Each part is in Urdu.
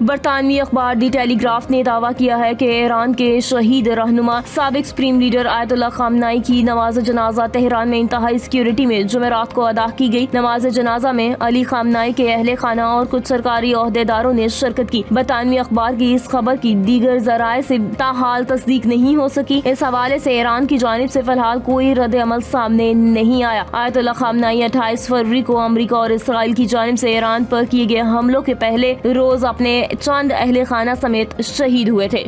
برطانوی اخبار دی ٹیلی گراف نے دعویٰ کیا ہے کہ ایران کے شہید رہنما سابق سپریم لیڈر آیت اللہ خامنائی کی نماز جنازہ تہران میں انتہائی سیکیورٹی میں جمعرات کو ادا کی گئی۔ نماز جنازہ میں علی خامنائی کے اہل خانہ اور کچھ سرکاری عہدیداروں نے شرکت کی۔ برطانوی اخبار کی اس خبر کی دیگر ذرائع سے تاحال تصدیق نہیں ہو سکی۔ اس حوالے سے ایران کی جانب سے فی الحال کوئی رد عمل سامنے نہیں آیا۔ آیت اللہ خامنائی 28 فروری کو امریکہ اور اسرائیل کی جانب سے ایران پر کیے گئے حملوں کے پہلے روز اپنے چند اہل خانہ سمیت شہید ہوئے تھے۔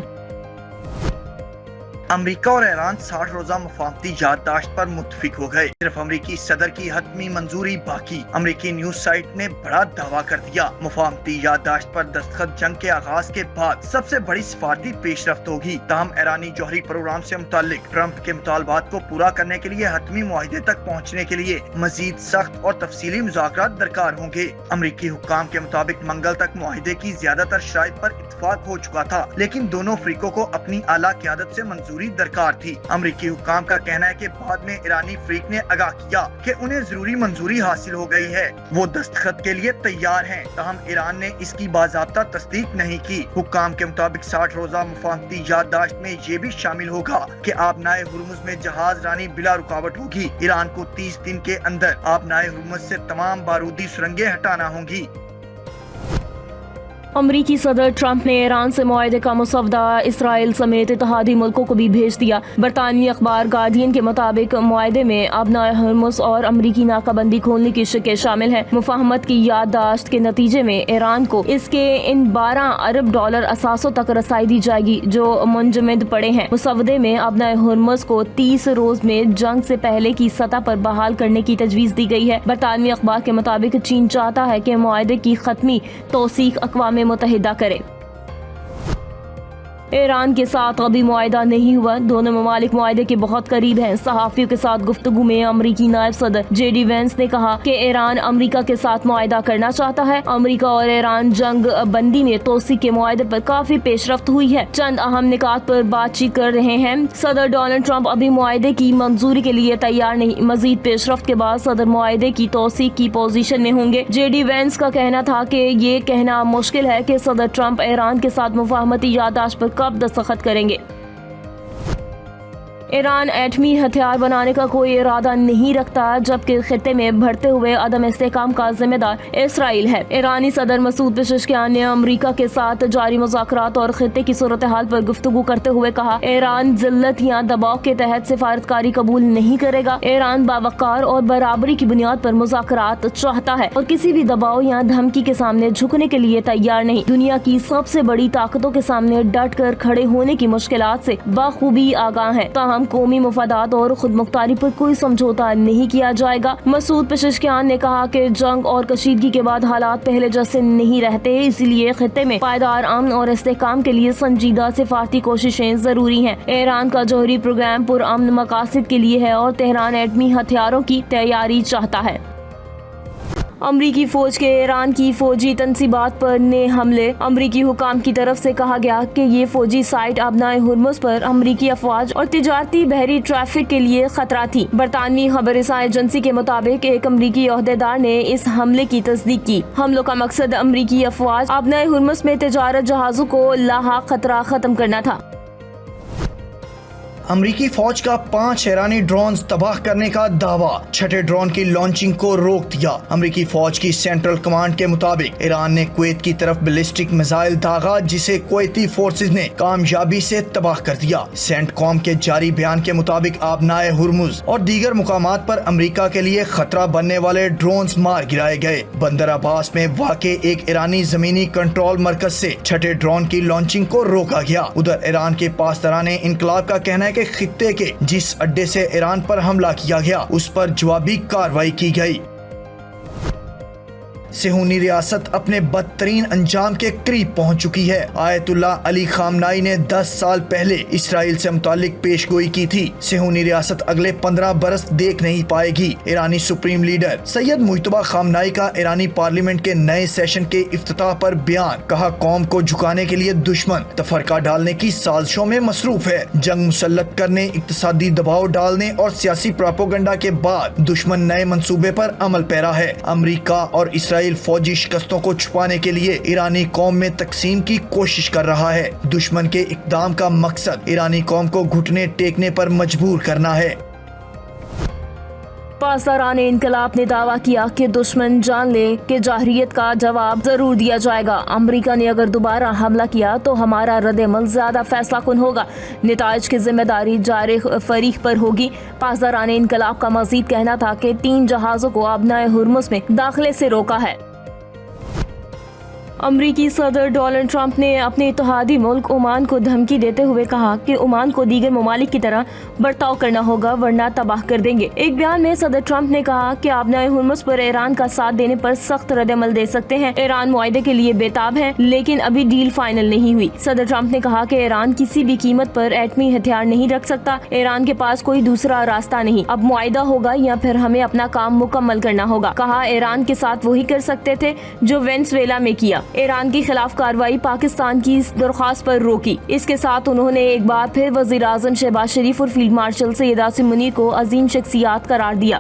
امریکہ اور ایران 60 روزہ مفاہمتی یادداشت پر متفق ہو گئے۔ صرف امریکی صدر کی حتمی منظوری باقی۔ امریکی نیوز سائٹ نے بڑا دعویٰ کر دیا، مفاہمتی یادداشت پر دستخط جنگ کے آغاز کے بعد سب سے بڑی سفارتی پیش رفت ہوگی۔ تاہم ایرانی جوہری پروگرام سے متعلق ٹرمپ کے مطالبات کو پورا کرنے کے لیے حتمی معاہدے تک پہنچنے کے لیے مزید سخت اور تفصیلی مذاکرات درکار ہوں گے۔ امریکی حکام کے مطابق منگل تک معاہدے کی زیادہ تر شرائط پر اتفاق ہو چکا تھا، لیکن دونوں فریقوں کو اپنی اعلیٰ قیادت سے منظوری درکار تھی۔ امریکی حکام کا کہنا ہے کہ بعد میں ایرانی فریق نے آگاہ کیا کہ انہیں ضروری منظوری حاصل ہو گئی ہے، وہ دستخط کے لیے تیار ہیں، تاہم ایران نے اس کی باضابطہ تصدیق نہیں کی۔ حکام کے مطابق 60 روزہ مفاہمتی یادداشت میں یہ بھی شامل ہوگا کہ آبنائے ہرمز میں جہاز رانی بلا رکاوٹ ہوگی۔ ایران کو 30 دن کے اندر آبنائے ہرمز سے تمام بارودی سرنگیں ہٹانا ہوں گی۔ امریکی صدر ٹرمپ نے ایران سے معاہدے کا مسودہ اسرائیل سمیت اتحادی ملکوں کو بھی بھیج دیا۔ برطانوی اخبار گارڈین کے مطابق معاہدے میں آبنائے ہرمز اور امریکی ناکہ بندی کھولنے کی شقیں شامل ہیں۔ مفاہمت کی یادداشت کے نتیجے میں ایران کو اس کے ان 12 ارب ڈالر اثاثوں تک رسائی دی جائے گی جو منجمد پڑے ہیں۔ مسودے میں آبنائے ہرمز کو 30 روز میں جنگ سے پہلے کی سطح پر بحال کرنے کی تجویز دی گئی ہے۔ برطانوی اخبار کے مطابق چین چاہتا ہے کہ معاہدے کی حتمی توثیق اقوام متحدہ کرے۔ ایران کے ساتھ ابھی معاہدہ نہیں ہوا، دونوں ممالک معاہدے کے بہت قریب ہیں۔ صحافیوں کے ساتھ گفتگو میں امریکی نائب صدر جے ڈی وینس نے کہا کہ ایران امریکہ کے ساتھ معاہدہ کرنا چاہتا ہے۔ امریکہ اور ایران جنگ بندی میں توسیع کے معاہدے پر کافی پیش رفت ہوئی ہے، چند اہم نکات پر بات چیت کر رہے ہیں۔ صدر ڈونلڈ ٹرمپ ابھی معاہدے کی منظوری کے لیے تیار نہیں، مزید پیش رفت کے بعد صدر معاہدے کی توسیع کی پوزیشن میں ہوں گے۔ جے ڈی وینس کا کہنا تھا کہ یہ کہنا مشکل ہے کہ صدر ٹرمپ ایران کے ساتھ مفاہمتی یادداشت پر کب دستخط کریں گے۔ ایران ایٹمی ہتھیار بنانے کا کوئی ارادہ نہیں رکھتا، جبکہ خطے میں بڑھتے ہوئے عدم استحکام کا ذمہ دار اسرائیل ہے۔ ایرانی صدر مسعود پزشکیان نے امریکہ کے ساتھ جاری مذاکرات اور خطے کی صورتحال پر گفتگو کرتے ہوئے کہا، ایران ذلت یا دباؤ کے تحت سفارتکاری قبول نہیں کرے گا۔ ایران باوقار اور برابری کی بنیاد پر مذاکرات چاہتا ہے اور کسی بھی دباؤ یا دھمکی کے سامنے جھکنے کے لیے تیار نہیں۔ دنیا کی سب سے بڑی طاقتوں کے سامنے ڈٹ کر کھڑے ہونے کی مشکلات سے بخوبی آگاہ ہے، تاہم قومی مفادات اور خود مختاری پر کوئی سمجھوتا نہیں کیا جائے گا۔ مسعود پزشکیان نے کہا کہ جنگ اور کشیدگی کے بعد حالات پہلے جیسے نہیں رہتے، اسی لیے خطے میں پائیدار امن اور استحکام کے لیے سنجیدہ سفارتی کوششیں ضروری ہیں۔ ایران کا جوہری پروگرام پرامن مقاصد کے لیے ہے اور تہران ایٹمی ہتھیاروں کی تیاری چاہتا ہے۔ امریکی فوج کے ایران کی فوجی تنصیبات پر نئے حملے۔ امریکی حکام کی طرف سے کہا گیا کہ یہ فوجی سائٹ آبنائے ہرمز پر امریکی افواج اور تجارتی بحری ٹریفک کے لیے خطرہ تھی۔ برطانوی خبر رساں ایجنسی کے مطابق ایک امریکی عہدیدار نے اس حملے کی تصدیق کی۔ حملوں کا مقصد امریکی افواج آبنائے ہرمز میں تجارت جہازوں کو لاحق خطرہ ختم کرنا تھا۔ امریکی فوج کا 5 ایرانی ڈرونز تباہ کرنے کا دعویٰ، چھٹے ڈرون کی لانچنگ کو روک دیا۔ امریکی فوج کی سینٹرل کمانڈ کے مطابق ایران نے کویت کی طرف بیلسٹک میزائل داغا، جسے کویتی فورسز نے کامیابی سے تباہ کر دیا۔ سینٹ کام کے جاری بیان کے مطابق آبنائے ہرمز اور دیگر مقامات پر امریکہ کے لیے خطرہ بننے والے ڈرونز مار گرائے گئے۔ بندر عباس میں واقع ایک ایرانی زمینی کنٹرول مرکز سے چھٹے ڈرون کی لانچنگ کو روکا گیا۔ ادھر ایران کے پاسداران انقلاب کا کہنا ہے کہ خطے کے جس اڈے سے ایران پر حملہ کیا گیا اس پر جوابی کارروائی کی گئی۔ صہیونی ریاست اپنے بدترین انجام کے قریب پہنچ چکی ہے۔ آیت اللہ علی خامنائی نے 10 سال پہلے اسرائیل سے متعلق پیش گوئی کی تھی، صہیونی ریاست اگلے 15 برس دیکھ نہیں پائے گی۔ ایرانی سپریم لیڈر سید مجتبی خامنائی کا ایرانی پارلیمنٹ کے نئے سیشن کے افتتاح پر بیان، کہا قوم کو جھکانے کے لیے دشمن تفرقہ ڈالنے کی سازشوں میں مصروف ہے، جنگ مسلط کرنے، اقتصادی دباؤ ڈالنے اور سیاسی پراپوگنڈا کے بعد دشمن نئے منصوبے پر عمل پیرا ہے۔ امریکہ اور اسرائیل اسرائیل فوجی شکستوں کو چھپانے کے لیے ایرانی قوم میں تقسیم کی کوشش کر رہا ہے۔ دشمن کے اقدام کا مقصد ایرانی قوم کو گھٹنے ٹیکنے پر مجبور کرنا ہے۔ پاسداران انقلاب نے دعویٰ کیا کہ دشمن جان لے کہ جارحیت کا جواب ضرور دیا جائے گا۔ امریکہ نے اگر دوبارہ حملہ کیا تو ہمارا رد عمل زیادہ فیصلہ کن ہوگا۔ نتائج کی ذمہ داری جارح فریق پر ہوگی۔ پاسداران انقلاب کا مزید کہنا تھا کہ 3 جہازوں کو ابنائے ہرمز میں داخلے سے روکا ہے۔ امریکی صدر ڈونلڈ ٹرمپ نے اپنے اتحادی ملک عمان کو دھمکی دیتے ہوئے کہا کہ عمان کو دیگر ممالک کی طرح برتاؤ کرنا ہوگا ورنہ تباہ کر دیں گے۔ ایک بیان میں صدر ٹرمپ نے کہا کہ آبنائے ہرمز پر ایران کا ساتھ دینے پر سخت رد عمل دے سکتے ہیں۔ ایران معاہدے کے لیے بےتاب ہے لیکن ابھی ڈیل فائنل نہیں ہوئی۔ صدر ٹرمپ نے کہا کہ ایران کسی بھی قیمت پر ایٹمی ہتھیار نہیں رکھ سکتا۔ ایران کے پاس کوئی دوسرا راستہ نہیں، اب معاہدہ ہوگا یا پھر ہمیں اپنا کام مکمل کرنا ہوگا۔ کہا ایران کے ساتھ وہی کر سکتے تھے جو وینزویلا میں کیا۔ ایران کی خلاف کارروائی پاکستان کی درخواست پر روکی۔ اس کے ساتھ انہوں نے ایک بار پھر وزیر اعظم شہباز شریف اور فیلڈ مارشل سید عاصم منیر کو عظیم شخصیات قرار دیا۔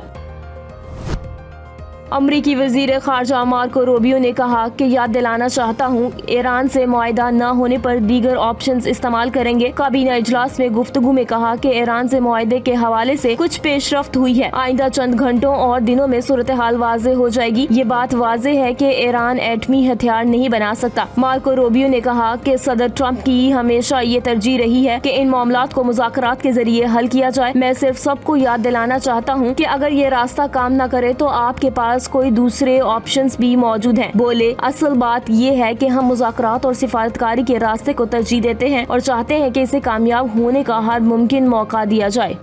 امریکی وزیر خارجہ مارکو روبیو نے کہا کہ یاد دلانا چاہتا ہوں ایران سے معاہدہ نہ ہونے پر دیگر آپشنز استعمال کریں گے۔ کابینہ اجلاس میں گفتگو میں کہا کہ ایران سے معاہدے کے حوالے سے کچھ پیش رفت ہوئی ہے۔ آئندہ چند گھنٹوں اور دنوں میں صورتحال واضح ہو جائے گی۔ یہ بات واضح ہے کہ ایران ایٹمی ہتھیار نہیں بنا سکتا۔ مارکو روبیو نے کہا کہ صدر ٹرمپ کی ہمیشہ یہ ترجیح رہی ہے کہ ان معاملات کو مذاکرات کے ذریعے حل کیا جائے۔ میں صرف سب کو یاد دلانا چاہتا ہوں کہ اگر یہ راستہ کام نہ کرے تو آپ کے پاس کوئی دوسرے آپشنز بھی موجود ہیں۔ بولے اصل بات یہ ہے کہ ہم مذاکرات اور سفارتکاری کے راستے کو ترجیح دیتے ہیں اور چاہتے ہیں کہ اسے کامیاب ہونے کا ہر ممکن موقع دیا جائے۔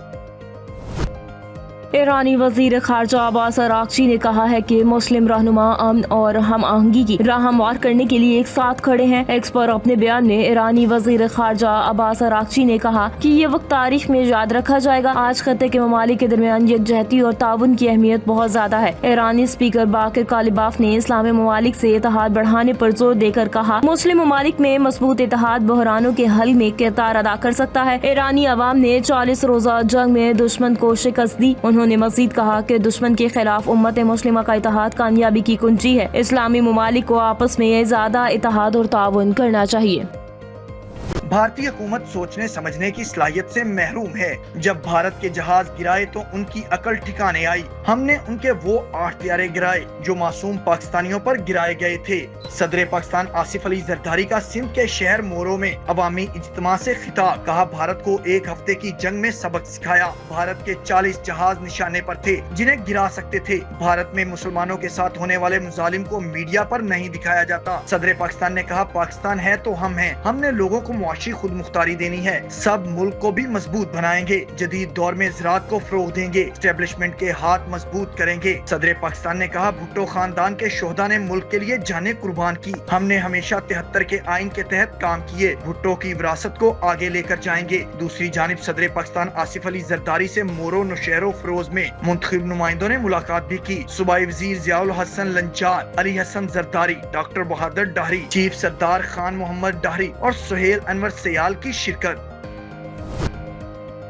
ایرانی وزیر خارجہ عباس اراغچی نے کہا ہے کہ مسلم رہنما امن اور ہم آہنگی کی راہ ہموار کرنے کے لیے ایک ساتھ کھڑے ہیں۔ ایکس پر اپنے بیان میں ایرانی وزیر خارجہ عباس اراغچی نے کہا کہ یہ وقت تاریخ میں یاد رکھا جائے گا۔ آج خطے کے ممالک کے درمیان یکجہتی اور تعاون کی اہمیت بہت زیادہ ہے۔ ایرانی اسپیکر باقر کالیباف نے اسلامی ممالک سے اتحاد بڑھانے پر زور دے کر کہا مسلم ممالک میں مضبوط اتحاد بحرانوں کے حل میں کردار ادا کر سکتا ہے۔ ایرانی عوام نے 40 روزہ جنگ میں دشمن کو شکست دی۔ انہوں نے مزید کہا کہ دشمن کے خلاف امت مسلمہ کا اتحاد کامیابی کی کنجی ہے۔ اسلامی ممالک کو آپس میں زیادہ اتحاد اور تعاون کرنا چاہیے۔ بھارتی حکومت سوچنے سمجھنے کی صلاحیت سے محروم ہے۔ جب بھارت کے جہاز گرائے تو ان کی عقل ٹھکانے آئی۔ ہم نے ان کے وہ 8 طیارے گرائے جو معصوم پاکستانیوں پر گرائے گئے تھے۔ صدر پاکستان آصف علی زرداری کا سندھ کے شہر مورو میں عوامی اجتماع سے خطاب۔ کہا بھارت کو 1 ہفتے کی جنگ میں سبق سکھایا۔ بھارت کے 40 جہاز نشانے پر تھے جنہیں گرا سکتے تھے۔ بھارت میں مسلمانوں کے ساتھ ہونے والے مظالم کو میڈیا پر نہیں دکھایا جاتا۔ صدر پاکستان نے کہا پاکستان ہے تو ہم ہیں۔ ہم نے لوگوں کو معاشی خود مختاری دینی ہے۔ سب ملک کو بھی مضبوط بنائیں گے۔ جدید دور میں زراعت کو فروغ دیں گے۔ اسٹیبلشمنٹ کے ہاتھ مضبوط کریں گے۔ صدر پاکستان نے کہا بھٹو خاندان کے شہداء نے ملک کے لیے جانیں قربان کی۔ ہم نے ہمیشہ 73 کے آئین کے تحت کام کیے۔ بھٹو کی وراثت کو آگے لے کر جائیں گے۔ دوسری جانب صدر پاکستان آصف علی زرداری سے مورو نوشہر و فروز میں منتخب نمائندوں نے ملاقات بھی کی۔ صوبائی وزیر ضیاء الحسن لنچار، علی حسن زرداری، ڈاکٹر بہادر ڈاہری، چیف سردار خان محمد ڈاہری اور سہیل انور سیال کی شرکت۔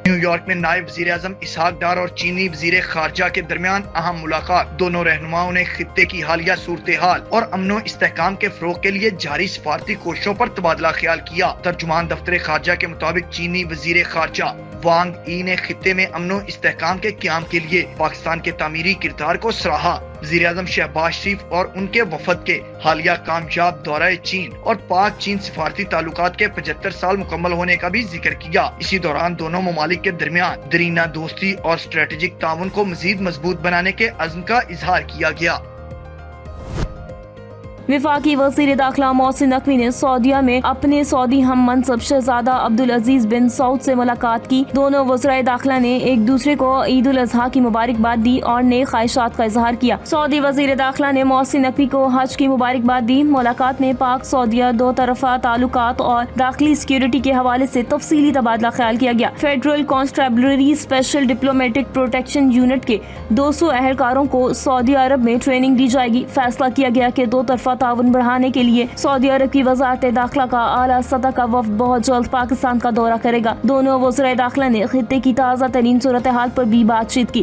نیو یارک میں نائب وزیر اعظم اسحاق ڈار اور چینی وزیر خارجہ کے درمیان اہم ملاقات۔ دونوں رہنماؤں نے خطے کی حالیہ صورتحال اور امن و استحکام کے فروغ کے لیے جاری سفارتی کوششوں پر تبادلہ خیال کیا۔ ترجمان دفتر خارجہ کے مطابق چینی وزیر خارجہ وانگ ای نے خطے میں امن و استحکام کے قیام کے لیے پاکستان کے تعمیری کردار کو سراہا۔ وزیر اعظم شہباز شریف اور ان کے وفد کے حالیہ کامیاب دورہ چین اور پاک چین سفارتی تعلقات کے 75 سال مکمل ہونے کا بھی ذکر کیا۔ اسی دوران دونوں ممالک کے درمیان دیرینہ دوستی اور اسٹریٹجک تعاون کو مزید مضبوط بنانے کے عزم کا اظہار کیا گیا۔ وفاقی وزیر داخلہ محسن نقوی نے سعودیہ میں اپنے سعودی ہم منصب شہزادہ عبدالعزیز بن سعود سے ملاقات کی۔ دونوں وزرائے داخلہ نے ایک دوسرے کو عید الاضحیٰ کی مبارکباد دی اور نئے خواہشات کا اظہار کیا۔ سعودی وزیر داخلہ نے محسن نقوی کو حج کی مبارکباد دی۔ ملاقات میں پاک سعودیہ دو طرفہ تعلقات اور داخلی سیکیورٹی کے حوالے سے تفصیلی تبادلہ خیال کیا گیا۔ Federal constabulary special diplomatic protection unit کے 200 اہلکاروں کو سعودی عرب میں ٹریننگ دی جائے گی۔ فیصلہ کیا گیا کہ دو طرفہ تعاون بڑھانے کے لیے سعودی عرب کی وزارت داخلہ کا اعلیٰ سطح کا وفد بہت جلد پاکستان کا دورہ کرے گا۔ دونوں وزرائے داخلہ نے خطے کی تازہ ترین صورتحال پر بھی بات چیت کی۔